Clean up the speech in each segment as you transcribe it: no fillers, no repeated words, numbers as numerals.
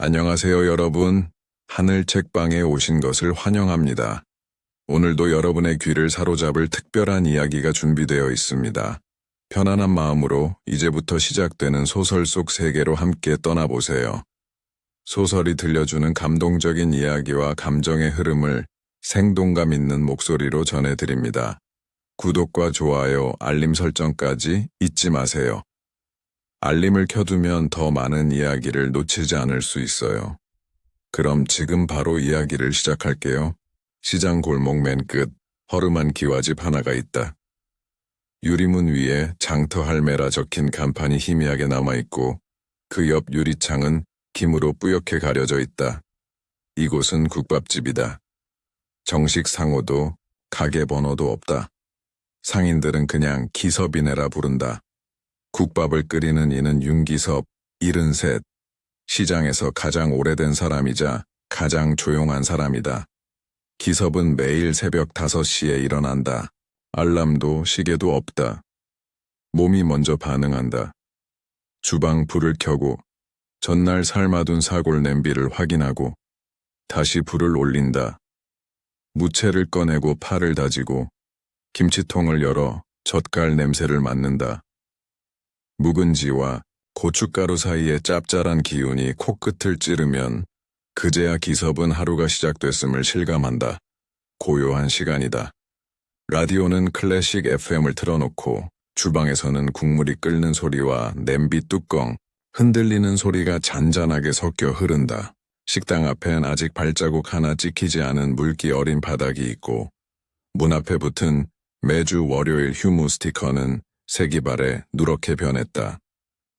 안녕하세요, 여러분. 하늘 책방에 오신 것을 환영합니다. 오늘도 여러분의 귀를 사로잡을 특별한 이야기가 준비되어 있습니다. 편안한 마음으로 이제부터 시작되는 소설 속 세계로 함께 떠나보세요. 소설이 들려주는 감동적인 이야기와 감정의 흐름을 생동감 있는 목소리로 전해드립니다. 구독과 좋아요, 알림 설정까지 잊지 마세요. 알림을 켜두면 더 많은 이야기를 놓치지 않을 수 있어요. 그럼 지금 바로 이야기를 시작할게요. 시장 골목 맨 끝, 허름한 기와집 하나가 있다. 유리문 위에 장터 할매라 적힌 간판이 희미하게 남아있고 그 옆 유리창은 김으로 뿌옇게 가려져 있다. 이곳은 국밥집이다. 정식 상호도 가게 번호도 없다. 상인들은 그냥 기섭이네라 부른다. 국밥을 끓이는 이는 윤기섭, 73. 시장에서 가장 오래된 사람이자 가장 조용한 사람이다. 기섭은 매일 새벽 5시에 일어난다. 알람도 시계도 없다. 몸이 먼저 반응한다. 주방 불을 켜고 전날 삶아둔 사골 냄비를 확인하고 다시 불을 올린다. 무채를 꺼내고 파를 다지고 김치통을 열어 젓갈 냄새를 맡는다. 묵은지와 고춧가루 사이의 짭짤한 기운이 코끝을 찌르면 그제야 기섭은 하루가 시작됐음을 실감한다. 고요한 시간이다. 라디오는 클래식 FM을 틀어놓고 주방에서는 국물이 끓는 소리와 냄비 뚜껑 흔들리는 소리가 잔잔하게 섞여 흐른다. 식당 앞엔 아직 발자국 하나 찍히지 않은 물기 어린 바닥이 있고 문 앞에 붙은 매주 월요일 휴무 스티커는 세기발에 누렇게 변했다.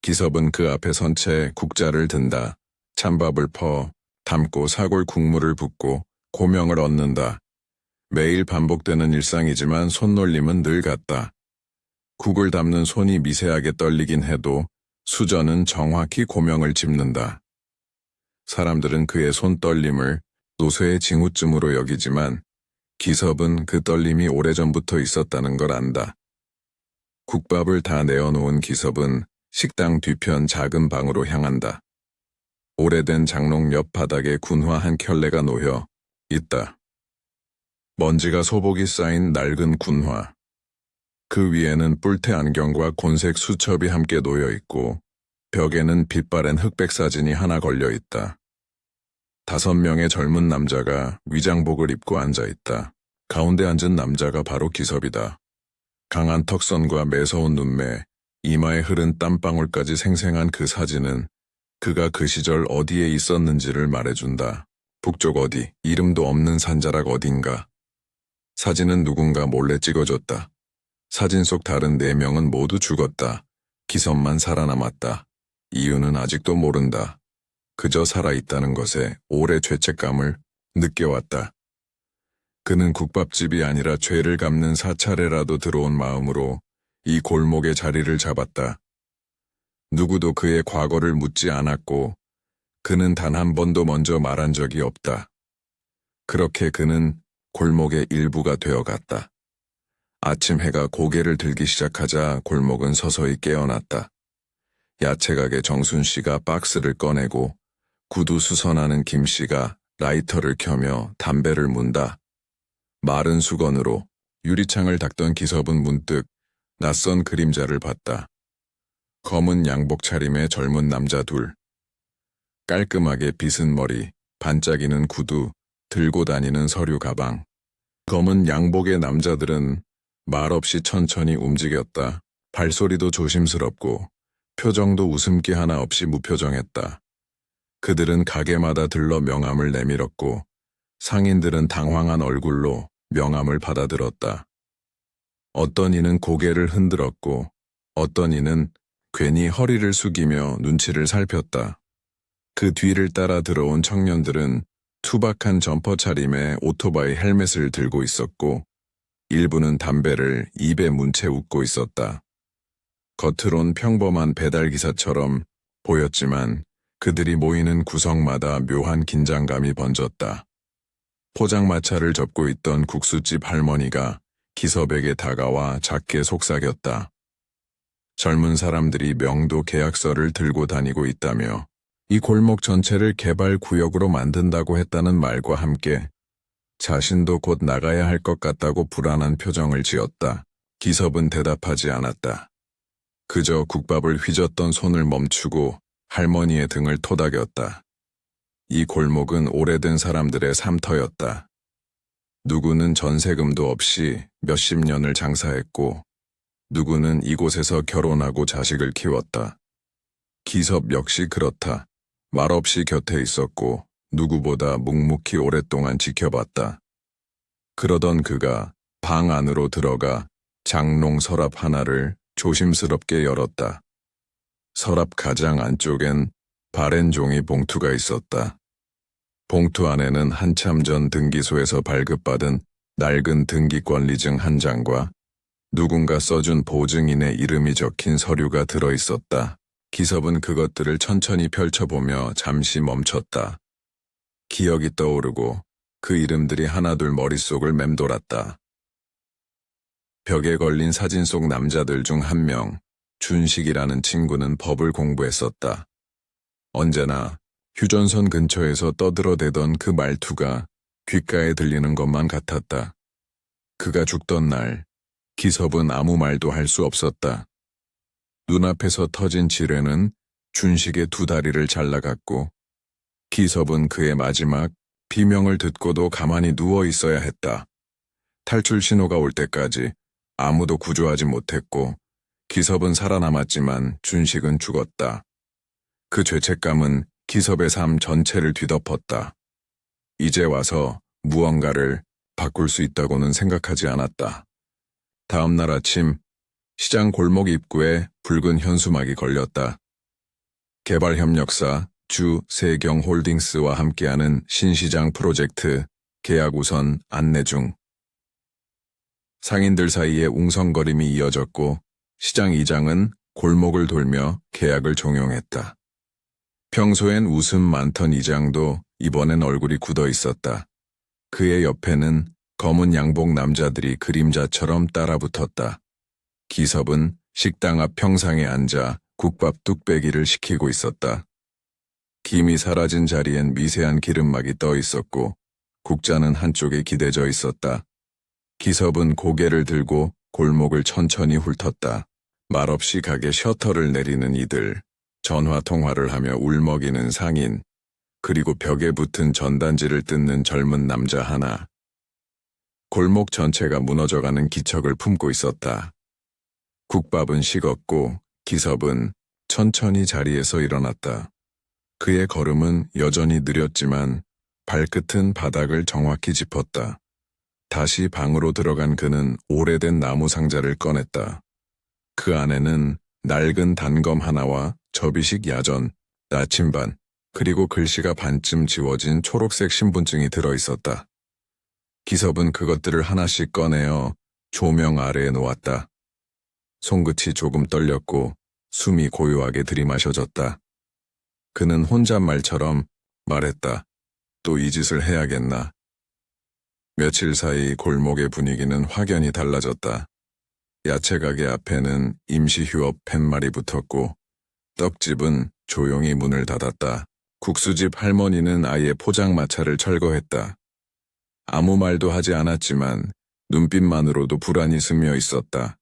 기섭은 그 앞에 선 채 국자를 든다. 찬밥을 퍼 담고 사골 국물을 붓고 고명을 얻는다. 매일 반복되는 일상이지만 손놀림은 늘 같다. 국을 담는 손이 미세하게 떨리긴 해도 수저는 정확히 고명을 짚는다. 사람들은 그의 손떨림을 노쇠의 징후쯤으로 여기지만 기섭은 그 떨림이 오래전부터 있었다는 걸 안다. 국밥을 다 내어놓은 기섭은 식당 뒤편 작은 방으로 향한다. 오래된 장롱 옆 바닥에 군화 한 켤레가 놓여 있다. 먼지가 소복이 쌓인 낡은 군화. 그 위에는 뿔테 안경과 곤색 수첩이 함께 놓여 있고 벽에는 빛바랜 흑백 사진이 하나 걸려 있다. 5명의 젊은 남자가 위장복을 입고 앉아 있다. 가운데 앉은 남자가 바로 기섭이다. 강한 턱선과 매서운 눈매, 이마에 흐른 땀방울까지 생생한 그 사진은 그가 그 시절 어디에 있었는지를 말해준다. 북쪽 어디, 이름도 없는 산자락 어딘가. 사진은 누군가 몰래 찍어줬다. 사진 속 다른 4명은 모두 죽었다. 기섭만 살아남았다. 이유는 아직도 모른다. 그저 살아있다는 것에 오래 죄책감을 느껴왔다. 그는 국밥집이 아니라 죄를 갚는 사찰에라도 들어온 마음으로 이 골목의 자리를 잡았다. 누구도 그의 과거를 묻지 않았고 그는 단 한 번도 먼저 말한 적이 없다. 그렇게 그는 골목의 일부가 되어갔다. 아침 해가 고개를 들기 시작하자 골목은 서서히 깨어났다. 야채가게 정순 씨가 박스를 꺼내고 구두 수선하는 김 씨가 라이터를 켜며 담배를 문다. 마른 수건으로 유리창을 닦던 기섭은 문득 낯선 그림자를 봤다. 검은 양복 차림의 젊은 남자 둘. 깔끔하게 빗은 머리, 반짝이는 구두, 들고 다니는 서류 가방. 검은 양복의 남자들은 말없이 천천히 움직였다. 발소리도 조심스럽고 표정도 웃음기 하나 없이 무표정했다. 그들은 가게마다 들러 명함을 내밀었고 상인들은 당황한 얼굴로 명함을 받아들었다. 어떤 이는 고개를 흔들었고 어떤 이는 괜히 허리를 숙이며 눈치를 살폈다. 그 뒤를 따라 들어온 청년들은 투박한 점퍼 차림에 오토바이 헬멧을 들고 있었고 일부는 담배를 입에 문 채 웃고 있었다. 겉으론 평범한 배달기사처럼 보였지만 그들이 모이는 구석마다 묘한 긴장감이 번졌다. 포장마차를 접고 있던 국수집 할머니가 기섭에게 다가와 작게 속삭였다. 젊은 사람들이 명도 계약서를 들고 다니고 있다며 이 골목 전체를 개발 구역으로 만든다고 했다는 말과 함께 자신도 곧 나가야 할 것 같다고 불안한 표정을 지었다. 기섭은 대답하지 않았다. 그저 국밥을 휘젓던 손을 멈추고 할머니의 등을 토닥였다. 이 골목은 오래된 사람들의 삶터였다. 누구는 전세금도 없이 몇십 년을 장사했고, 누구는 이곳에서 결혼하고 자식을 키웠다. 기섭 역시 그렇다. 말없이 곁에 있었고 누구보다 묵묵히 오랫동안 지켜봤다. 그러던 그가 방 안으로 들어가 장롱 서랍 하나를 조심스럽게 열었다. 서랍 가장 안쪽엔 바랜 종이 봉투가 있었다. 봉투 안에는 한참 전 등기소에서 발급받은 낡은 등기권리증 한 장과 누군가 써준 보증인의 이름이 적힌 서류가 들어있었다. 기섭은 그것들을 천천히 펼쳐보며 잠시 멈췄다. 기억이 떠오르고 그 이름들이 하나둘 머릿속을 맴돌았다. 벽에 걸린 사진 속 남자들 중 한 명, 준식이라는 친구는 법을 공부했었다. 언제나 휴전선 근처에서 떠들어대던 그 말투가 귓가에 들리는 것만 같았다. 그가 죽던 날, 기섭은 아무 말도 할 수 없었다. 눈앞에서 터진 지뢰는 준식의 두 다리를 잘라갔고 기섭은 그의 마지막 비명을 듣고도 가만히 누워 있어야 했다. 탈출 신호가 올 때까지 아무도 구조하지 못했고 기섭은 살아남았지만 준식은 죽었다. 그 죄책감은 기섭의 삶 전체를 뒤덮었다. 이제 와서 무언가를 바꿀 수 있다고는 생각하지 않았다. 다음 날 아침 시장 골목 입구에 붉은 현수막이 걸렸다. 개발협력사 주세경홀딩스와 함께하는 신시장 프로젝트 계약 우선 안내 중. 상인들 사이에 웅성거림이 이어졌고 시장 이장은 골목을 돌며 계약을 종용했다. 평소엔 웃음 많던 이장도 이번엔 얼굴이 굳어 있었다. 그의 옆에는 검은 양복 남자들이 그림자처럼 따라붙었다. 기섭은 식당 앞 평상에 앉아 국밥 뚝배기를 식히고 있었다. 김이 사라진 자리엔 미세한 기름막이 떠 있었고 국자는 한쪽에 기대져 있었다. 기섭은 고개를 들고 골목을 천천히 훑었다. 말없이 가게 셔터를 내리는 이들, 전화 통화를 하며 울먹이는 상인, 그리고 벽에 붙은 전단지를 뜯는 젊은 남자 하나. 골목 전체가 무너져가는 기척을 품고 있었다. 국밥은 식었고 기섭은 천천히 자리에서 일어났다. 그의 걸음은 여전히 느렸지만 발끝은 바닥을 정확히 짚었다. 다시 방으로 들어간 그는 오래된 나무 상자를 꺼냈다. 그 안에는 낡은 단검 하나와 접이식 야전, 나침반, 그리고 글씨가 반쯤 지워진 초록색 신분증이 들어있었다. 기섭은 그것들을 하나씩 꺼내어 조명 아래에 놓았다. 손끝이 조금 떨렸고 숨이 고요하게 들이마셔졌다. 그는 혼잣말처럼 말했다. 또 이 짓을 해야겠나. 며칠 사이 골목의 분위기는 확연히 달라졌다. 야채 가게 앞에는 임시 휴업 팻말이 붙었고 떡집은 조용히 문을 닫았다. 국수집 할머니는 아예 포장마차를 철거했다. 아무 말도 하지 않았지만 눈빛만으로도 불안이 스며 있었다.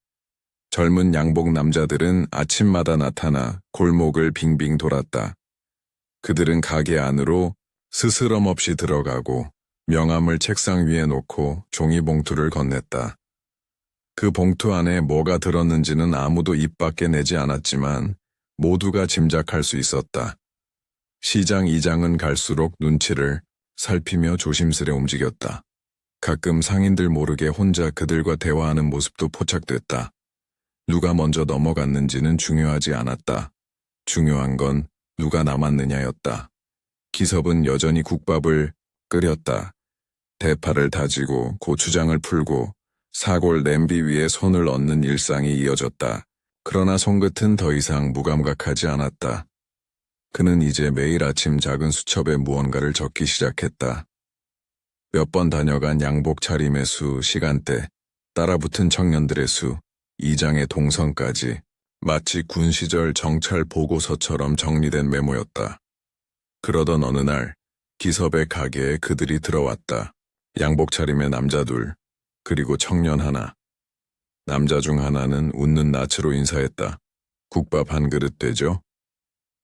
젊은 양복 남자들은 아침마다 나타나 골목을 빙빙 돌았다. 그들은 가게 안으로 스스럼 없이 들어가고 명함을 책상 위에 놓고 종이봉투를 건넸다. 그 봉투 안에 뭐가 들었는지는 아무도 입 밖에 내지 않았지만 모두가 짐작할 수 있었다. 시장 이장은 갈수록 눈치를 살피며 조심스레 움직였다. 가끔 상인들 모르게 혼자 그들과 대화하는 모습도 포착됐다. 누가 먼저 넘어갔는지는 중요하지 않았다. 중요한 건 누가 남았느냐였다. 기섭은 여전히 국밥을 끓였다. 대파를 다지고 고추장을 풀고 사골 냄비 위에 손을 얹는 일상이 이어졌다. 그러나 손끝은 더 이상 무감각하지 않았다. 그는 이제 매일 아침 작은 수첩에 무언가를 적기 시작했다. 몇 번 다녀간 양복 차림의 수, 시간대, 따라붙은 청년들의 수, 이장의 동선까지 마치 군 시절 정찰 보고서처럼 정리된 메모였다. 그러던 어느 날 기섭의 가게에 그들이 들어왔다. 양복 차림의 남자 둘, 그리고 청년 하나. 남자 중 하나는 웃는 낯으로 인사했다. 국밥 한 그릇 되죠?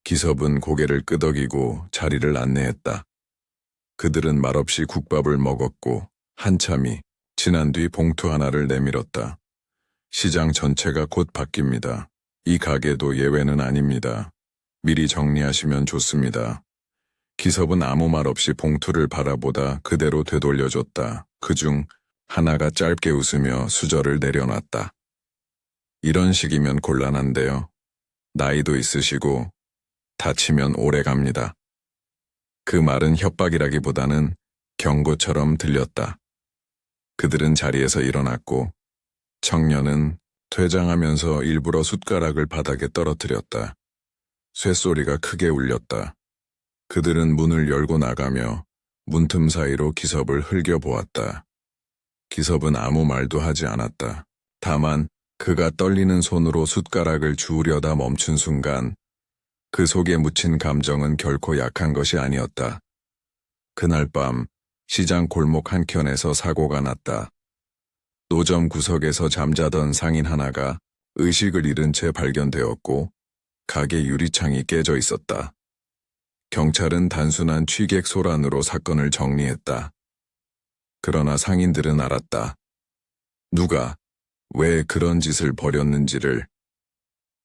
기섭은 고개를 끄덕이고 자리를 안내했다. 그들은 말없이 국밥을 먹었고 한참이 지난 뒤 봉투 하나를 내밀었다. 시장 전체가 곧 바뀝니다. 이 가게도 예외는 아닙니다. 미리 정리하시면 좋습니다. 기섭은 아무 말 없이 봉투를 바라보다 그대로 되돌려줬다. 그중 하나가 짧게 웃으며 수저를 내려놨다. 이런 식이면 곤란한데요. 나이도 있으시고 다치면 오래 갑니다. 그 말은 협박이라기보다는 경고처럼 들렸다. 그들은 자리에서 일어났고 청년은 퇴장하면서 일부러 숟가락을 바닥에 떨어뜨렸다. 쇳소리가 크게 울렸다. 그들은 문을 열고 나가며 문틈 사이로 기섭을 흘겨보았다. 기섭은 아무 말도 하지 않았다. 다만 그가 떨리는 손으로 숟가락을 주우려다 멈춘 순간 그 속에 묻힌 감정은 결코 약한 것이 아니었다. 그날 밤 시장 골목 한켠에서 사고가 났다. 노점 구석에서 잠자던 상인 하나가 의식을 잃은 채 발견되었고 가게 유리창이 깨져 있었다. 경찰은 단순한 취객 소란으로 사건을 정리했다. 그러나 상인들은 알았다. 누가, 왜 그런 짓을 벌였는지를.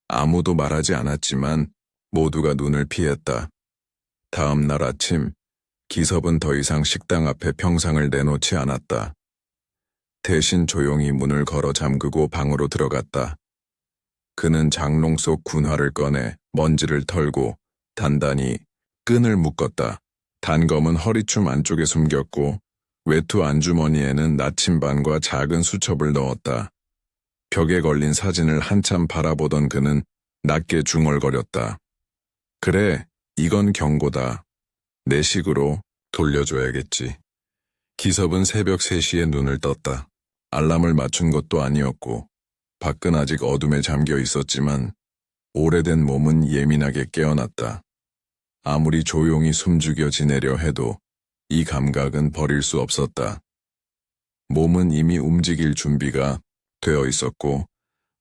아무도 말하지 않았지만 모두가 눈을 피했다. 다음 날 아침, 기섭은 더 이상 식당 앞에 평상을 내놓지 않았다. 대신 조용히 문을 걸어 잠그고 방으로 들어갔다. 그는 장롱 속 군화를 꺼내 먼지를 털고 단단히 끈을 묶었다. 단검은 허리춤 안쪽에 숨겼고 외투 안주머니에는 나침반과 작은 수첩을 넣었다. 벽에 걸린 사진을 한참 바라보던 그는 낮게 중얼거렸다. 그래, 이건 경고다. 내 식으로 돌려줘야겠지. 기섭은 새벽 3시에 눈을 떴다. 알람을 맞춘 것도 아니었고 밖은 아직 어둠에 잠겨 있었지만 오래된 몸은 예민하게 깨어났다. 아무리 조용히 숨죽여 지내려 해도 이 감각은 버릴 수 없었다. 몸은 이미 움직일 준비가 되어 있었고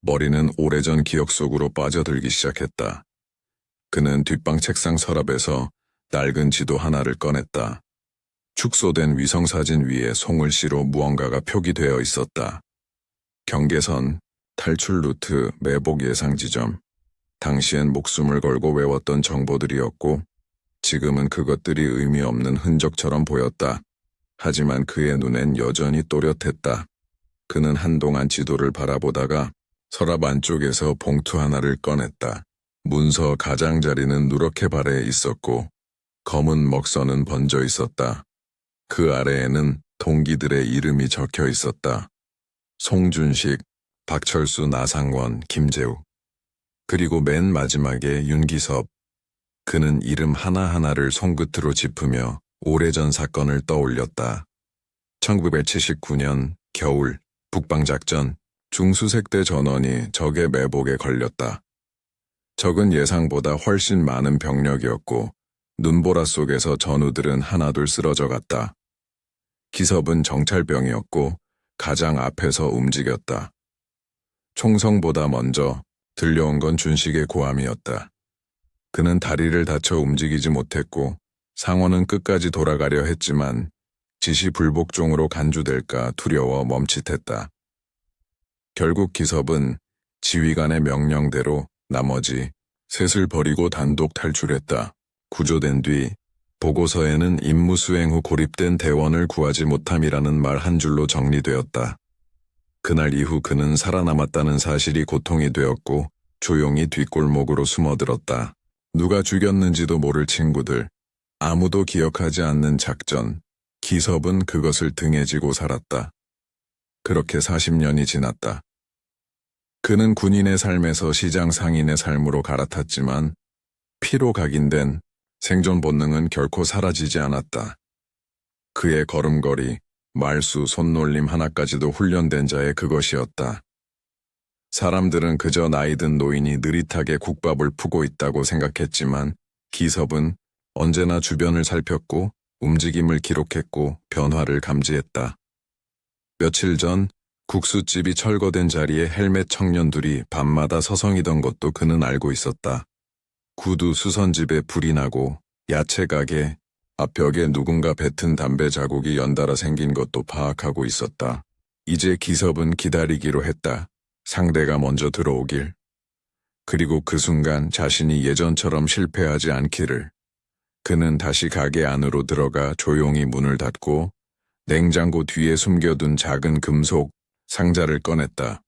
머리는 오래전 기억 속으로 빠져들기 시작했다. 그는 뒷방 책상 서랍에서 낡은 지도 하나를 꺼냈다. 축소된 위성사진 위에 송글씨로 무언가가 표기되어 있었다. 경계선, 탈출 루트, 매복 예상 지점. 당시엔 목숨을 걸고 외웠던 정보들이었고 지금은 그것들이 의미 없는 흔적처럼 보였다. 하지만 그의 눈엔 여전히 또렷했다. 그는 한동안 지도를 바라보다가 서랍 안쪽에서 봉투 하나를 꺼냈다. 문서 가장자리는 누렇게 발에 있었고 검은 먹선은 번져 있었다. 그 아래에는 동기들의 이름이 적혀 있었다. 송준식, 박철수, 나상원, 김재욱. 그리고 맨 마지막에 윤기섭. 그는 이름 하나하나를 손끝으로 짚으며 오래전 사건을 떠올렸다. 1979년 겨울 북방작전 중수색대 전원이 적의 매복에 걸렸다. 적은 예상보다 훨씬 많은 병력이었고 눈보라 속에서 전우들은 하나둘 쓰러져 갔다. 기섭은 정찰병이었고 가장 앞에서 움직였다. 총성보다 먼저 들려온 건 준식의 고함이었다. 그는 다리를 다쳐 움직이지 못했고 상원은 끝까지 돌아가려 했지만 지시불복종으로 간주될까 두려워 멈칫했다. 결국 기섭은 지휘관의 명령대로 나머지 셋을 버리고 단독 탈출했다. 구조된 뒤 보고서에는 임무 수행 후 고립된 대원을 구하지 못함이라는 말 한 줄로 정리되었다. 그날 이후 그는 살아남았다는 사실이 고통이 되었고 조용히 뒷골목으로 숨어들었다. 누가 죽였는지도 모를 친구들, 아무도 기억하지 않는 작전, 기섭은 그것을 등에 지고 살았다. 그렇게 40년이 지났다. 그는 군인의 삶에서 시장 상인의 삶으로 갈아탔지만 피로 각인된 생존 본능은 결코 사라지지 않았다. 그의 걸음걸이, 말수, 손놀림 하나까지도 훈련된 자의 그것이었다. 사람들은 그저 나이든 노인이 느릿하게 국밥을 푸고 있다고 생각했지만 기섭은 언제나 주변을 살폈고 움직임을 기록했고 변화를 감지했다. 며칠 전 국수집이 철거된 자리에 헬멧 청년들이 밤마다 서성이던 것도 그는 알고 있었다. 구두 수선집에 불이 나고 야채 가게 앞벽에 누군가 뱉은 담배 자국이 연달아 생긴 것도 파악하고 있었다. 이제 기섭은 기다리기로 했다. 상대가 먼저 들어오길. 그리고 그 순간 자신이 예전처럼 실패하지 않기를. 그는 다시 가게 안으로 들어가 조용히 문을 닫고 냉장고 뒤에 숨겨둔 작은 금속 상자를 꺼냈다.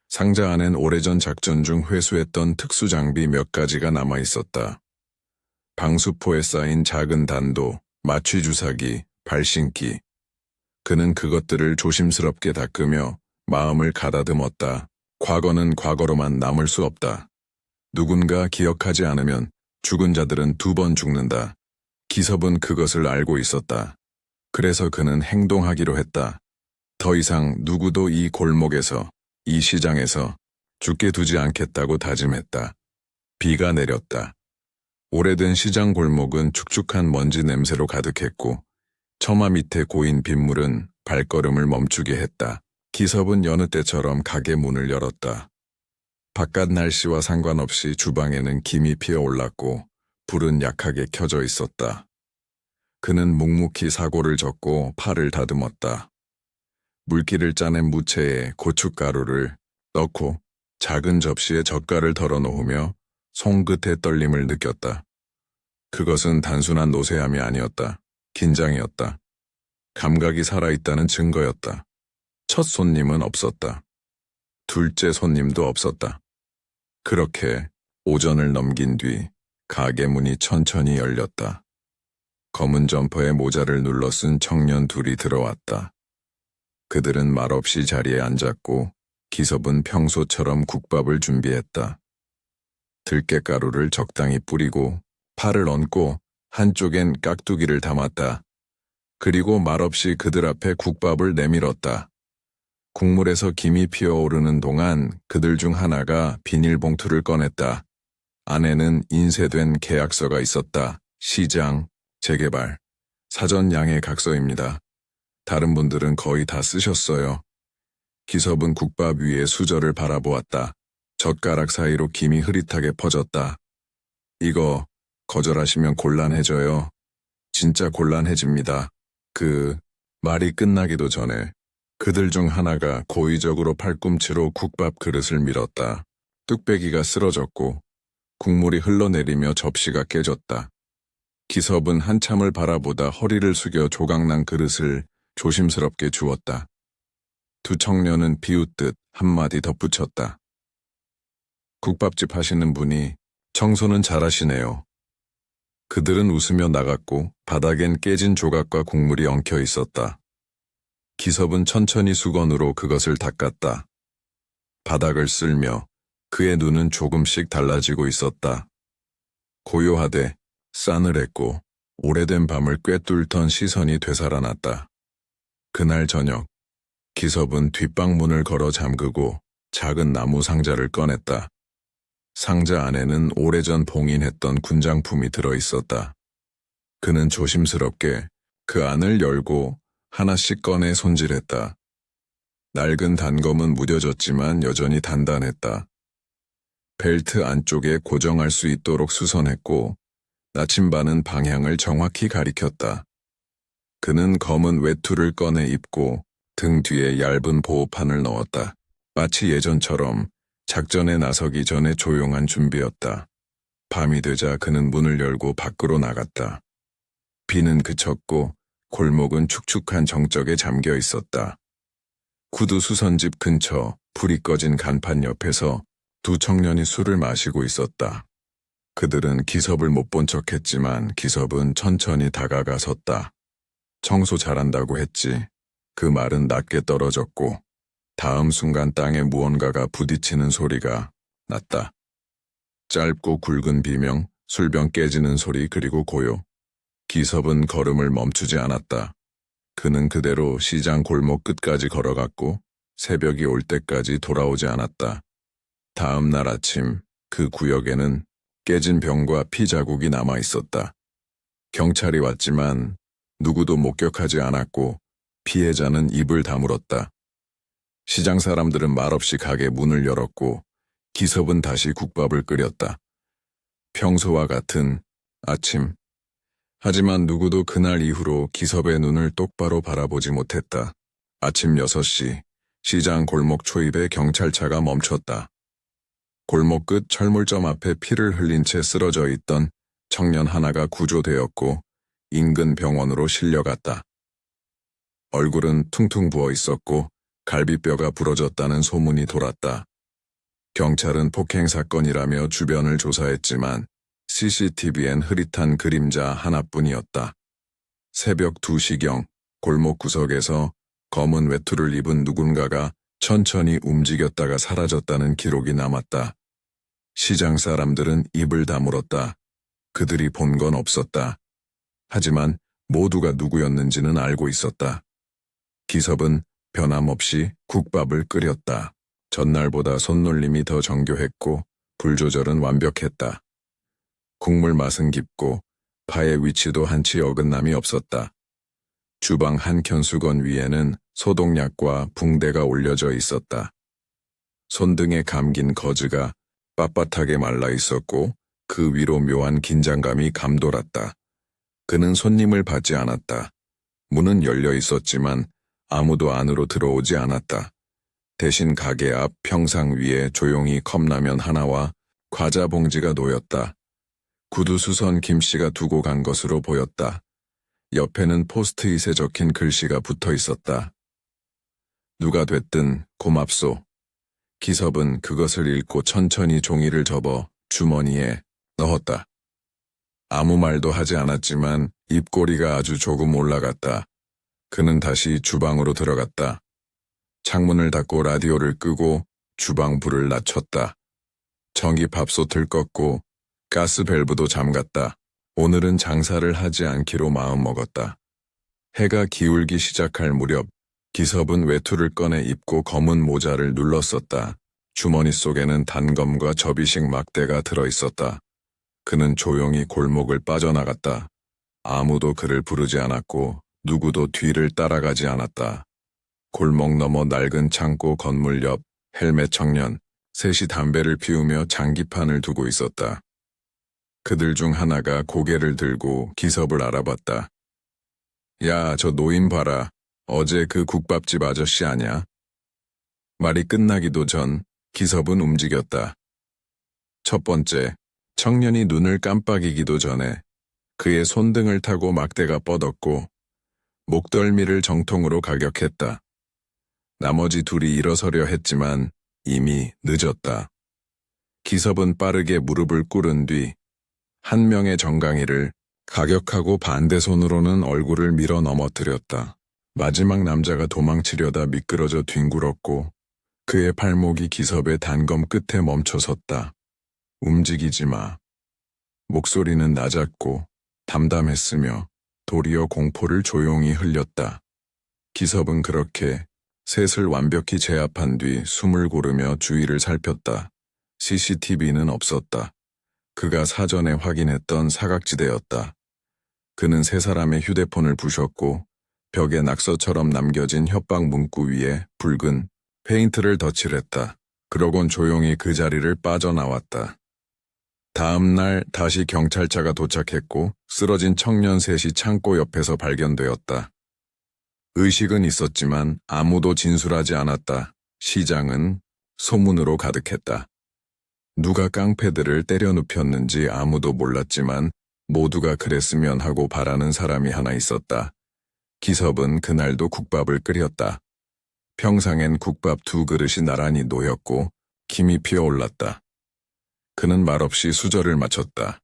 상자 안엔 오래전 작전 중 회수했던 특수장비 몇 가지가 남아 있었다. 방수포에 쌓인 작은 단도, 마취주사기, 발신기. 그는 그것들을 조심스럽게 닦으며 마음을 가다듬었다. 과거는 과거로만 남을 수 없다. 누군가 기억하지 않으면 죽은 자들은 2번 죽는다. 기섭은 그것을 알고 있었다. 그래서 그는 행동하기로 했다. 더 이상 누구도 이 골목에서, 이 시장에서 죽게 두지 않겠다고 다짐했다. 비가 내렸다. 오래된 시장 골목은 축축한 먼지 냄새로 가득했고 처마 밑에 고인 빗물은 발걸음을 멈추게 했다. 기섭은 여느 때처럼 가게 문을 열었다. 바깥 날씨와 상관없이 주방에는 김이 피어올랐고 불은 약하게 켜져 있었다. 그는 묵묵히 사고를 젓고 팔을 다듬었다. 물기를 짜낸 무채에 고춧가루를 넣고 작은 접시에 젓갈을 덜어 놓으며 손끝의 떨림을 느꼈다. 그것은 단순한 노쇠함이 아니었다. 긴장이었다. 감각이 살아있다는 증거였다. 첫 손님은 없었다. 둘째 손님도 없었다. 그렇게 오전을 넘긴 뒤 가게 문이 천천히 열렸다. 검은 점퍼에 모자를 눌러 쓴 청년 둘이 들어왔다. 그들은 말없이 자리에 앉았고 기섭은 평소처럼 국밥을 준비했다. 들깨가루를 적당히 뿌리고 팔을 얹고 한쪽엔 깍두기를 담았다. 그리고 말없이 그들 앞에 국밥을 내밀었다. 국물에서 김이 피어오르는 동안 그들 중 하나가 비닐봉투를 꺼냈다. 안에는 인쇄된 계약서가 있었다. 시장, 재개발, 사전 양해 각서입니다. 다른 분들은 거의 다 쓰셨어요. 기섭은 국밥 위에 수저를 바라보았다. 젓가락 사이로 김이 흐릿하게 퍼졌다. 이거 거절하시면 곤란해져요. 진짜 곤란해집니다. 말이 끝나기도 전에 그들 중 하나가 고의적으로 팔꿈치로 국밥 그릇을 밀었다. 뚝배기가 쓰러졌고 국물이 흘러내리며 접시가 깨졌다. 기섭은 한참을 바라보다 허리를 숙여 조각난 그릇을 조심스럽게 주었다. 두 청년은 비웃듯 한마디 덧붙였다. 국밥집 하시는 분이 청소는 잘하시네요. 그들은 웃으며 나갔고 바닥엔 깨진 조각과 국물이 엉켜 있었다. 기섭은 천천히 수건으로 그것을 닦았다. 바닥을 쓸며 그의 눈은 조금씩 달라지고 있었다. 고요하되 싸늘했고 오래된 밤을 꿰뚫던 시선이 되살아났다. 그날 저녁 기섭은 뒷방문을 걸어 잠그고 작은 나무 상자를 꺼냈다. 상자 안에는 오래전 봉인했던 군장품이 들어있었다. 그는 조심스럽게 그 안을 열고 하나씩 꺼내 손질했다. 낡은 단검은 무뎌졌지만 여전히 단단했다. 벨트 안쪽에 고정할 수 있도록 수선했고 나침반은 방향을 정확히 가리켰다. 그는 검은 외투를 꺼내 입고 등 뒤에 얇은 보호판을 넣었다. 마치 예전처럼 작전에 나서기 전에 조용한 준비였다. 밤이 되자 그는 문을 열고 밖으로 나갔다. 비는 그쳤고 골목은 축축한 정적에 잠겨 있었다. 구두 수선집 근처 불이 꺼진 간판 옆에서 두 청년이 술을 마시고 있었다. 그들은 기섭을 못 본 척했지만 기섭은 천천히 다가가 섰다. 청소 잘한다고 했지. 그 말은 낮게 떨어졌고 다음 순간 땅에 무언가가 부딪히는 소리가 났다. 짧고 굵은 비명, 술병 깨지는 소리 그리고 고요. 기섭은 걸음을 멈추지 않았다. 그는 그대로 시장 골목 끝까지 걸어갔고 새벽이 올 때까지 돌아오지 않았다. 다음 날 아침 그 구역에는 깨진 병과 피 자국이 남아 있었다. 경찰이 왔지만 누구도 목격하지 않았고 피해자는 입을 다물었다. 시장 사람들은 말없이 가게 문을 열었고 기섭은 다시 국밥을 끓였다. 평소와 같은 아침. 하지만 누구도 그날 이후로 기섭의 눈을 똑바로 바라보지 못했다. 아침 6시 시장 골목 초입에 경찰차가 멈췄다. 골목 끝 철물점 앞에 피를 흘린 채 쓰러져 있던 청년 하나가 구조되었고 인근 병원으로 실려갔다. 얼굴은 퉁퉁 부어 있었고 갈비뼈가 부러졌다는 소문이 돌았다. 경찰은 폭행 사건이라며 주변을 조사했지만 CCTV엔 흐릿한 그림자 하나뿐이었다. 새벽 2시경 골목 구석에서 검은 외투를 입은 누군가가 천천히 움직였다가 사라졌다는 기록이 남았다. 시장 사람들은 입을 다물었다. 그들이 본 건 없었다. 하지만 모두가 누구였는지는 알고 있었다. 기섭은 변함없이 국밥을 끓였다. 전날보다 손놀림이 더 정교했고 불 조절은 완벽했다. 국물 맛은 깊고 파의 위치도 한치 어긋남이 없었다. 주방 한켠 수건 위에는 소독약과 붕대가 올려져 있었다. 손등에 감긴 거즈가 빳빳하게 말라 있었고 그 위로 묘한 긴장감이 감돌았다. 그는 손님을 받지 않았다. 문은 열려 있었지만 아무도 안으로 들어오지 않았다. 대신 가게 앞 평상 위에 조용히 컵라면 하나와 과자 봉지가 놓였다. 구두 수선 김씨가 두고 간 것으로 보였다. 옆에는 포스트잇에 적힌 글씨가 붙어 있었다. 누가 됐든 고맙소. 기섭은 그것을 읽고 천천히 종이를 접어 주머니에 넣었다. 아무 말도 하지 않았지만 입꼬리가 아주 조금 올라갔다. 그는 다시 주방으로 들어갔다. 창문을 닫고 라디오를 끄고 주방 불을 낮췄다. 전기밥솥을 껐고 가스 밸브도 잠갔다. 오늘은 장사를 하지 않기로 마음먹었다. 해가 기울기 시작할 무렵 기섭은 외투를 꺼내 입고 검은 모자를 눌렀었다. 주머니 속에는 단검과 접이식 막대가 들어있었다. 그는 조용히 골목을 빠져나갔다. 아무도 그를 부르지 않았고 누구도 뒤를 따라가지 않았다. 골목 너머 낡은 창고 건물 옆 헬멧 청년 셋이 담배를 피우며 장기판을 두고 있었다. 그들 중 하나가 고개를 들고 기섭을 알아봤다. 야, 저 노인 봐라. 어제 그 국밥집 아저씨 아냐? 말이 끝나기도 전 기섭은 움직였다. 첫 번째, 청년이 눈을 깜빡이기도 전에 그의 손등을 타고 막대가 뻗었고 목덜미를 정통으로 가격했다. 나머지 둘이 일어서려 했지만 이미 늦었다. 기섭은 빠르게 무릎을 꿇은 뒤 한 명의 정강이를 가격하고 반대 손으로는 얼굴을 밀어 넘어뜨렸다. 마지막 남자가 도망치려다 미끄러져 뒹굴었고 그의 발목이 기섭의 단검 끝에 멈춰섰다. 움직이지 마. 목소리는 낮았고 담담했으며 도리어 공포를 조용히 흘렸다. 기섭은 그렇게 셋을 완벽히 제압한 뒤 숨을 고르며 주위를 살폈다. CCTV는 없었다. 그가 사전에 확인했던 사각지대였다. 그는 세 사람의 휴대폰을 부셨고 벽에 낙서처럼 남겨진 협박 문구 위에 붉은 페인트를 덧칠했다. 그러곤 조용히 그 자리를 빠져나왔다. 다음 날 다시 경찰차가 도착했고 쓰러진 청년 셋이 창고 옆에서 발견되었다. 의식은 있었지만 아무도 진술하지 않았다. 시장은 소문으로 가득했다. 누가 깡패들을 때려 눕혔는지 아무도 몰랐지만 모두가 그랬으면 하고 바라는 사람이 하나 있었다. 기섭은 그날도 국밥을 끓였다. 평상엔 국밥 2그릇이 나란히 놓였고 김이 피어올랐다. 그는 말없이 수저를 마쳤다.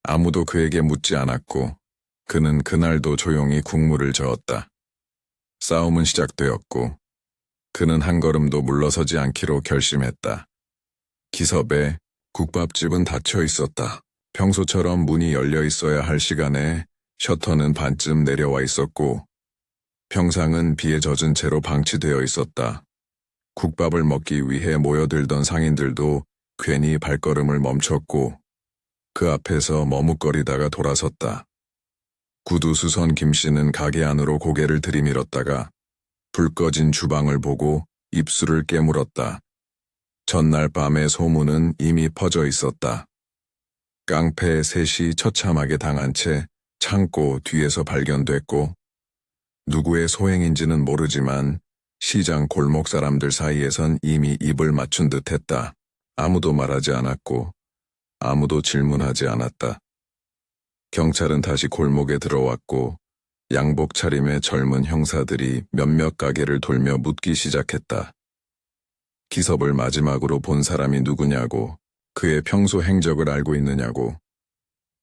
아무도 그에게 묻지 않았고 그는 그날도 조용히 국물을 저었다. 싸움은 시작되었고 그는 한 걸음도 물러서지 않기로 결심했다. 기섭의 국밥집은 닫혀 있었다. 평소처럼 문이 열려 있어야 할 시간에 셔터는 반쯤 내려와 있었고 평상은 비에 젖은 채로 방치되어 있었다. 국밥을 먹기 위해 모여들던 상인들도 괜히 발걸음을 멈췄고 그 앞에서 머뭇거리다가 돌아섰다. 구두수선 김씨는 가게 안으로 고개를 들이밀었다가 불 꺼진 주방을 보고 입술을 깨물었다. 전날 밤의 소문은 이미 퍼져 있었다. 깡패 셋이 처참하게 당한 채 창고 뒤에서 발견됐고 누구의 소행인지는 모르지만 시장 골목 사람들 사이에선 이미 입을 맞춘 듯 했다. 아무도 말하지 않았고 아무도 질문하지 않았다. 경찰은 다시 골목에 들어왔고 양복 차림의 젊은 형사들이 몇몇 가게를 돌며 묻기 시작했다. 기섭을 마지막으로 본 사람이 누구냐고, 그의 평소 행적을 알고 있느냐고.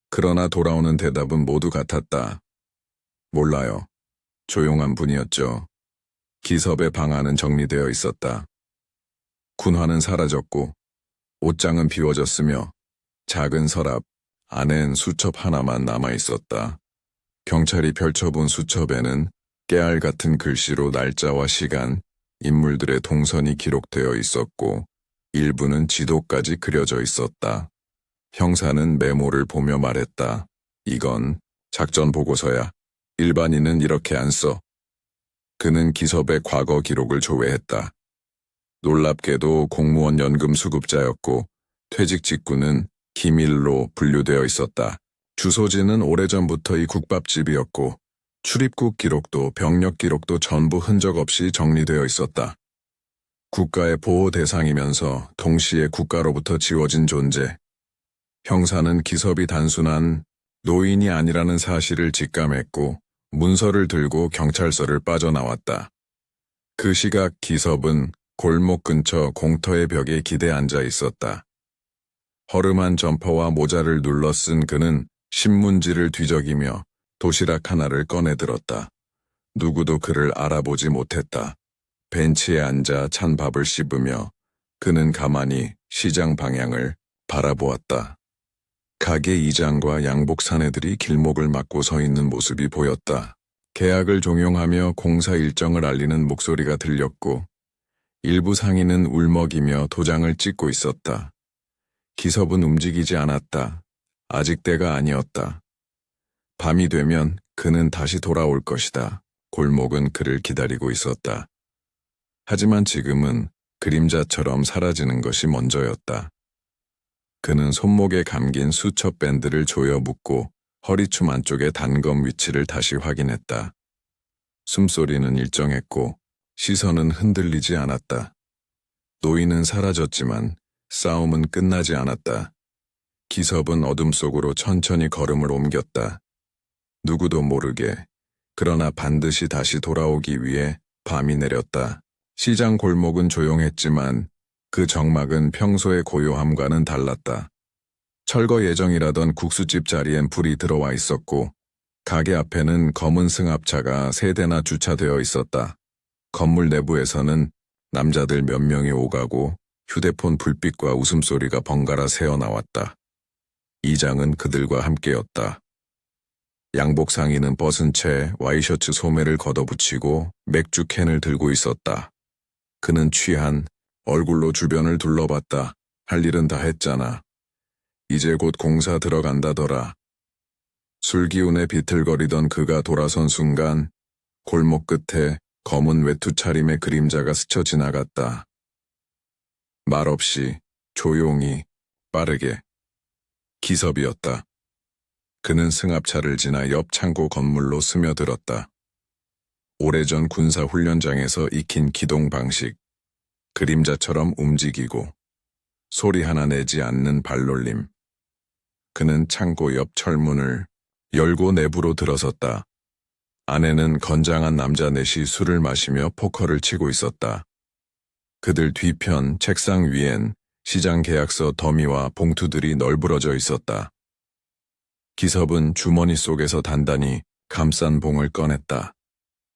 그러나 돌아오는 대답은 모두 같았다. 몰라요. 조용한 분이었죠. 기섭의 방 안은 정리되어 있었다. 군화는 사라졌고 옷장은 비워졌으며 작은 서랍 안엔 수첩 하나만 남아있었다. 경찰이 펼쳐본 수첩에는 깨알 같은 글씨로 날짜와 시간, 인물들의 동선이 기록되어 있었고 일부는 지도까지 그려져 있었다. 형사는 메모를 보며 말했다. 이건 작전 보고서야. 일반인은 이렇게 안 써. 그는 기섭의 과거 기록을 조회했다. 놀랍게도 공무원 연금 수급자였고 퇴직 직후는 기밀로 분류되어 있었다. 주소지는 오래전부터 이 국밥집이었고 출입국 기록도 병력 기록도 전부 흔적 없이 정리되어 있었다. 국가의 보호 대상이면서 동시에 국가로부터 지워진 존재. 형사는 기섭이 단순한 노인이 아니라는 사실을 직감했고 문서를 들고 경찰서를 빠져나왔다. 그 시각 기섭은 골목 근처 공터의 벽에 기대 앉아 있었다. 허름한 점퍼와 모자를 눌러 쓴 그는 신문지를 뒤적이며 도시락 하나를 꺼내 들었다. 누구도 그를 알아보지 못했다. 벤치에 앉아 찬 밥을 씹으며 그는 가만히 시장 방향을 바라보았다. 가게 이장과 양복 사내들이 길목을 막고 서 있는 모습이 보였다. 계약을 종용하며 공사 일정을 알리는 목소리가 들렸고 일부 상인은 울먹이며 도장을 찍고 있었다. 기섭은 움직이지 않았다. 아직 때가 아니었다. 밤이 되면 그는 다시 돌아올 것이다. 골목은 그를 기다리고 있었다. 하지만 지금은 그림자처럼 사라지는 것이 먼저였다. 그는 손목에 감긴 수첩 밴드를 조여 묶고 허리춤 안쪽의 단검 위치를 다시 확인했다. 숨소리는 일정했고 시선은 흔들리지 않았다. 노인은 사라졌지만 싸움은 끝나지 않았다. 기섭은 어둠 속으로 천천히 걸음을 옮겼다. 누구도 모르게, 그러나 반드시 다시 돌아오기 위해 밤이 내렸다. 시장 골목은 조용했지만 그 정막은 평소의 고요함과는 달랐다. 철거 예정이라던 국수집 자리엔 불이 들어와 있었고 가게 앞에는 검은 승합차가 3대나 주차되어 있었다. 건물 내부에서는 남자들 몇 명이 오가고 휴대폰 불빛과 웃음소리가 번갈아 새어나왔다. 이장은 그들과 함께였다. 양복 상의는 벗은 채 와이셔츠 소매를 걷어붙이고 맥주 캔을 들고 있었다. 그는 취한 얼굴로 주변을 둘러봤다. 할 일은 다 했잖아. 이제 곧 공사 들어간다더라. 술 기운에 비틀거리던 그가 돌아선 순간 골목 끝에 검은 외투 차림의 그림자가 스쳐 지나갔다. 말없이 조용히 빠르게. 기섭이었다. 그는 승합차를 지나 옆 창고 건물로 스며들었다. 오래전 군사 훈련장에서 익힌 기동 방식. 그림자처럼 움직이고 소리 하나 내지 않는 발놀림. 그는 창고 옆 철문을 열고 내부로 들어섰다. 안에는 건장한 남자 넷이 술을 마시며 포커를 치고 있었다. 그들 뒤편 책상 위엔 시장 계약서 더미와 봉투들이 널브러져 있었다. 기섭은 주머니 속에서 단단히 감싼 봉을 꺼냈다.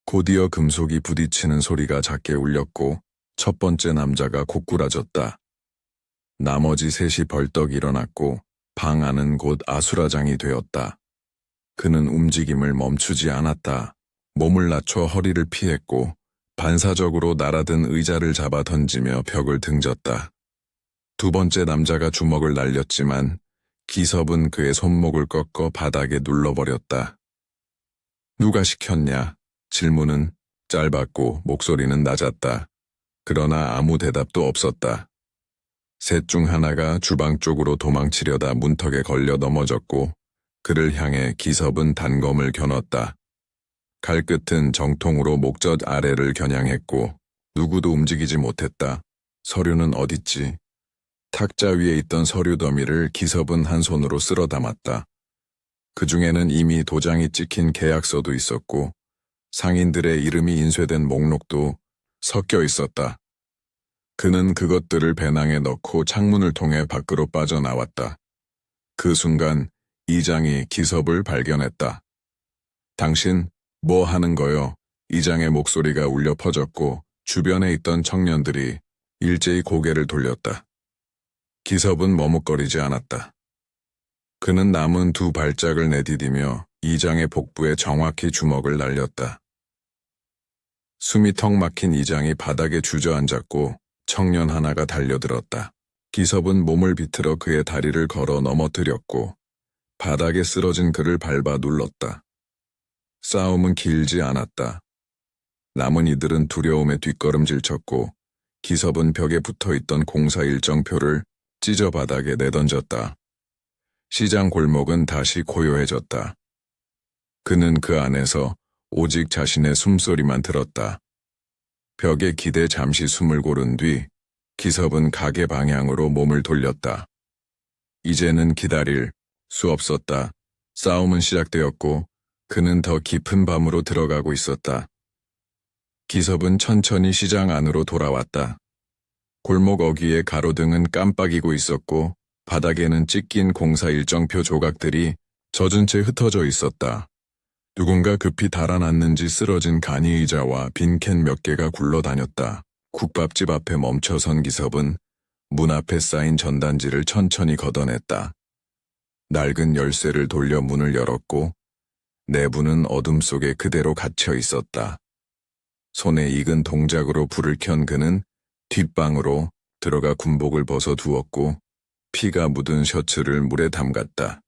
곧이어 금속이 부딪히는 소리가 작게 울렸고 첫 번째 남자가 고꾸라졌다. 나머지 셋이 벌떡 일어났고 방 안은 곧 아수라장이 되었다. 그는 움직임을 멈추지 않았다. 몸을 낮춰 허리를 피했고 반사적으로 날아든 의자를 잡아 던지며 벽을 등졌다. 두 번째 남자가 주먹을 날렸지만 기섭은 그의 손목을 꺾어 바닥에 눌러버렸다. 누가 시켰냐? 질문은 짧았고 목소리는 낮았다. 그러나 아무 대답도 없었다. 셋 중 하나가 주방 쪽으로 도망치려다 문턱에 걸려 넘어졌고 그를 향해 기섭은 단검을 겨눴다. 칼끝은 정통으로 목젖 아래를 겨냥했고 누구도 움직이지 못했다. 서류는 어딨지? 탁자 위에 있던 서류 더미를 기섭은 한 손으로 쓸어 담았다. 그 중에는 이미 도장이 찍힌 계약서도 있었고 상인들의 이름이 인쇄된 목록도 섞여 있었다. 그는 그것들을 배낭에 넣고 창문을 통해 밖으로 빠져나왔다. 그 순간 이장이 기섭을 발견했다. 당신 뭐 하는 거요? 이장의 목소리가 울려 퍼졌고 주변에 있던 청년들이 일제히 고개를 돌렸다. 기섭은 머뭇거리지 않았다. 그는 남은 두 발짝을 내디디며 이장의 복부에 정확히 주먹을 날렸다. 숨이 턱 막힌 이장이 바닥에 주저앉았고 청년 하나가 달려들었다. 기섭은 몸을 비틀어 그의 다리를 걸어 넘어뜨렸고 바닥에 쓰러진 그를 밟아 눌렀다. 싸움은 길지 않았다. 남은 이들은 두려움에 뒷걸음질 쳤고 기섭은 벽에 붙어있던 공사 일정표를 찢어 바닥에 내던졌다. 시장 골목은 다시 고요해졌다. 그는 그 안에서 오직 자신의 숨소리만 들었다. 벽에 기대 잠시 숨을 고른 뒤 기섭은 가게 방향으로 몸을 돌렸다. 이제는 기다릴 수 없었다. 싸움은 시작되었고 그는 더 깊은 밤으로 들어가고 있었다. 기섭은 천천히 시장 안으로 돌아왔다. 골목 어귀의 가로등은 깜빡이고 있었고 바닥에는 찢긴 공사 일정표 조각들이 젖은 채 흩어져 있었다. 누군가 급히 달아났는지 쓰러진 간이 의자와 빈 캔 몇 개가 굴러다녔다. 국밥집 앞에 멈춰선 기섭은 문 앞에 쌓인 전단지를 천천히 걷어냈다. 낡은 열쇠를 돌려 문을 열었고 내부는 어둠 속에 그대로 갇혀 있었다. 손에 익은 동작으로 불을 켠 그는 뒷방으로 들어가 군복을 벗어 두었고 피가 묻은 셔츠를 물에 담갔다.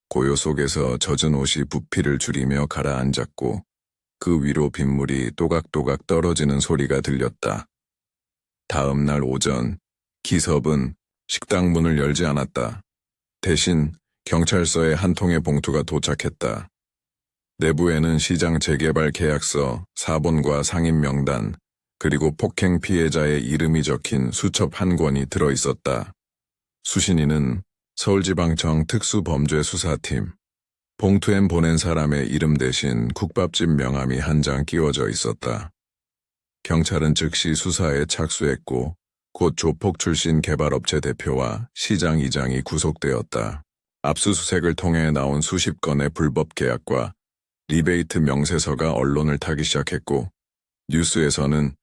고요 속에서 젖은 옷이 부피를 줄이며 가라앉았고 그 위로 빗물이 또각또각 떨어지는 소리가 들렸다. 다음 날 오전 기섭은 식당 문을 열지 않았다. 대신 경찰서에 한 통의 봉투가 도착했다. 내부에는 시장 재개발 계약서, 사본과 상인 명단, 그리고 폭행 피해자의 이름이 적힌 수첩 한 권이 들어있었다. 수신인은 서울지방청 특수범죄수사팀. 봉투엔 보낸 사람의 이름 대신 국밥집 명함이 한 장 끼워져 있었다. 경찰은 즉시 수사에 착수했고 곧 조폭 출신 개발업체 대표와 시장 이장이 구속되었다. 압수수색을 통해 나온 수십 건의 불법 계약과 리베이트 명세서가 언론을 타기 시작했고 뉴스에서는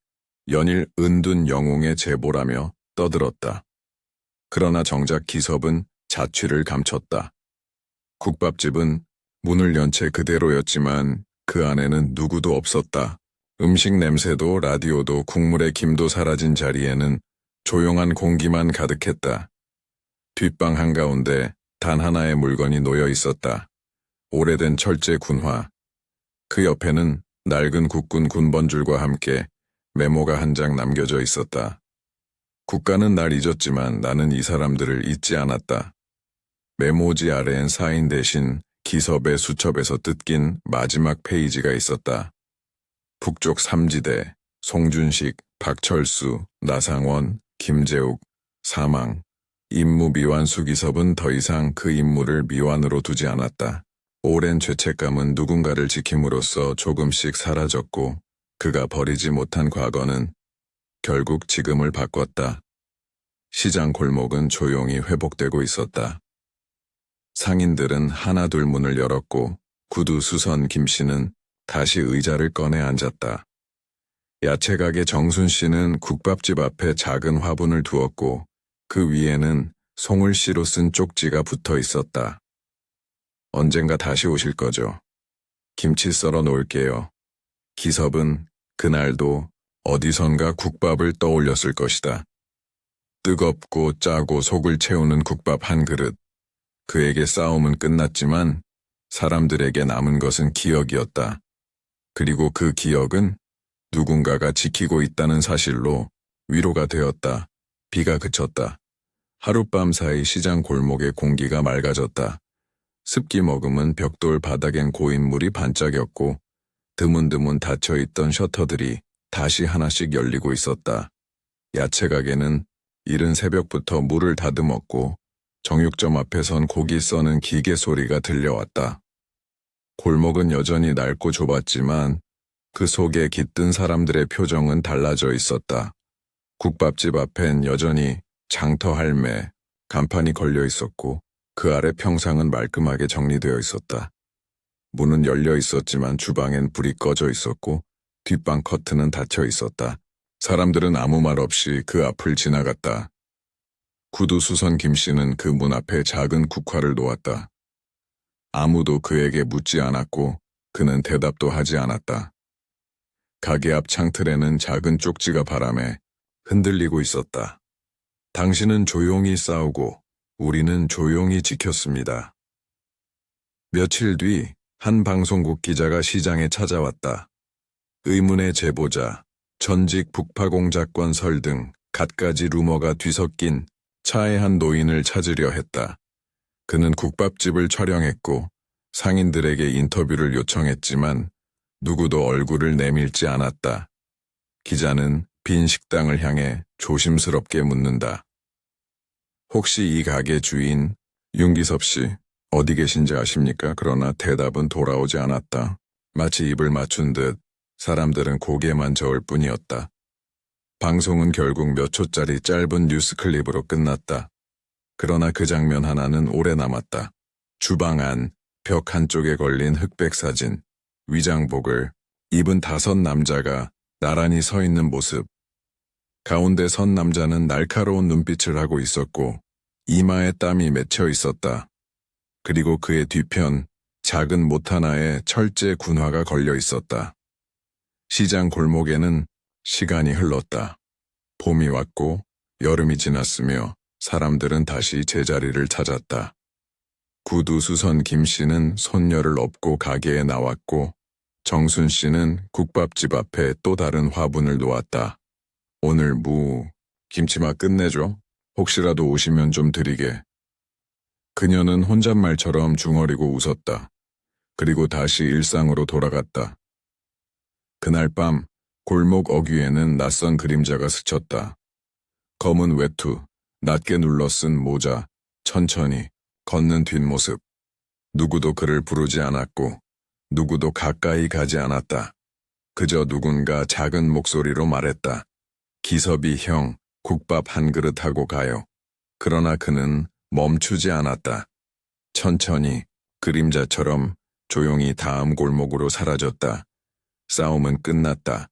연일 은둔 영웅의 제보라며 떠들었다. 그러나 정작 기섭은 자취를 감췄다. 국밥집은 문을 연 채 그대로였지만 그 안에는 누구도 없었다. 음식 냄새도 라디오도 국물의 김도 사라진 자리에는 조용한 공기만 가득했다. 뒷방 한가운데 단 하나의 물건이 놓여 있었다. 오래된 철제 군화. 그 옆에는 낡은 국군 군번줄과 함께 메모가 한 장 남겨져 있었다. 국가는 날 잊었지만 나는 이 사람들을 잊지 않았다. 메모지 아래엔 사인 대신 기섭의 수첩에서 뜯긴 마지막 페이지가 있었다. 북쪽 삼지대, 송준식, 박철수, 나상원, 김재욱, 사망. 임무 미완수 기섭은 더 이상 그 임무를 미완으로 두지 않았다. 오랜 죄책감은 누군가를 지킴으로써 조금씩 사라졌고 그가 버리지 못한 과거는 결국 지금을 바꿨다. 시장 골목은 조용히 회복되고 있었다. 상인들은 하나둘 문을 열었고 구두 수선 김 씨는 다시 의자를 꺼내 앉았다. 야채가게 정순 씨는 국밥집 앞에 작은 화분을 두었고 그 위에는 송을 씨로 쓴 쪽지가 붙어 있었다. 언젠가 다시 오실 거죠. 김치 썰어 놓을게요. 기섭은 그날도 어디선가 국밥을 떠올렸을 것이다. 뜨겁고 짜고 속을 채우는 국밥 한 그릇. 그에게 싸움은 끝났지만 사람들에게 남은 것은 기억이었다. 그리고 그 기억은 누군가가 지키고 있다는 사실로 위로가 되었다. 비가 그쳤다. 하룻밤 사이 시장 골목의 공기가 맑아졌다. 습기 머금은 벽돌 바닥엔 고인 물이 반짝였고 드문드문 닫혀있던 셔터들이 다시 하나씩 열리고 있었다. 야채 가게는 이른 새벽부터 물을 다듬었고 정육점 앞에선 고기 써는 기계 소리가 들려왔다. 골목은 여전히 낡고 좁았지만 그 속에 깃든 사람들의 표정은 달라져 있었다. 국밥집 앞엔 여전히 장터 할매 간판이 걸려 있었고 그 아래 평상은 말끔하게 정리되어 있었다. 문은 열려 있었지만 주방엔 불이 꺼져 있었고 뒷방 커튼은 닫혀 있었다. 사람들은 아무 말 없이 그 앞을 지나갔다. 구두수선 김씨는 그 문 앞에 작은 국화를 놓았다. 아무도 그에게 묻지 않았고 그는 대답도 하지 않았다. 가게 앞 창틀에는 작은 쪽지가 바람에 흔들리고 있었다. 당신은 조용히 싸우고 우리는 조용히 지켰습니다. 며칠 뒤 한 방송국 기자가 시장에 찾아왔다. 의문의 제보자, 전직 북파공작권 설 등 갖가지 루머가 뒤섞인 차의 한 노인을 찾으려 했다. 그는 국밥집을 촬영했고 상인들에게 인터뷰를 요청했지만 누구도 얼굴을 내밀지 않았다. 기자는 빈 식당을 향해 조심스럽게 묻는다. 혹시 이 가게 주인 윤기섭 씨 어디 계신지 아십니까? 그러나 대답은 돌아오지 않았다. 마치 입을 맞춘 듯 사람들은 고개만 저을 뿐이었다. 방송은 결국 몇 초짜리 짧은 뉴스 클립으로 끝났다. 그러나 그 장면 하나는 오래 남았다. 주방 안, 벽 한쪽에 걸린 흑백 사진, 위장복을 입은 5 남자가 나란히 서 있는 모습. 가운데 선 남자는 날카로운 눈빛을 하고 있었고 이마에 땀이 맺혀 있었다. 그리고 그의 뒤편 작은 못 하나에 철제 군화가 걸려 있었다. 시장 골목에는 시간이 흘렀다. 봄이 왔고 여름이 지났으며 사람들은 다시 제자리를 찾았다. 구두수선 김씨는 손녀를 업고 가게에 나왔고 정순 씨는 국밥집 앞에 또 다른 화분을 놓았다. 오늘 김치맛 끝내줘. 혹시라도 오시면 좀 드리게. 그녀는 혼잣말처럼 중얼이고 웃었다. 그리고 다시 일상으로 돌아갔다. 그날 밤 골목 어귀에는 낯선 그림자가 스쳤다. 검은 외투, 낮게 눌러 쓴 모자, 천천히 걷는 뒷모습. 누구도 그를 부르지 않았고 누구도 가까이 가지 않았다. 그저 누군가 작은 목소리로 말했다. 기섭이 형, 국밥 한 그릇 하고 가요. 그러나 그는 멈추지 않았다. 천천히 그림자처럼 조용히 다음 골목으로 사라졌다. 싸움은 끝났다.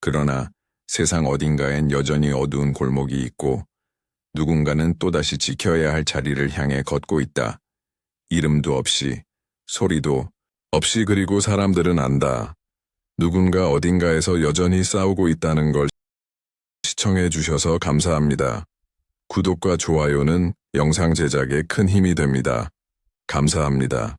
그러나 세상 어딘가엔 여전히 어두운 골목이 있고 누군가는 또다시 지켜야 할 자리를 향해 걷고 있다. 이름도 없이, 소리도 없이. 그리고 사람들은 안다. 누군가 어딘가에서 여전히 싸우고 있다는 걸. 시청해 주셔서 감사합니다. 구독과 좋아요는 영상 제작에 큰 힘이 됩니다. 감사합니다.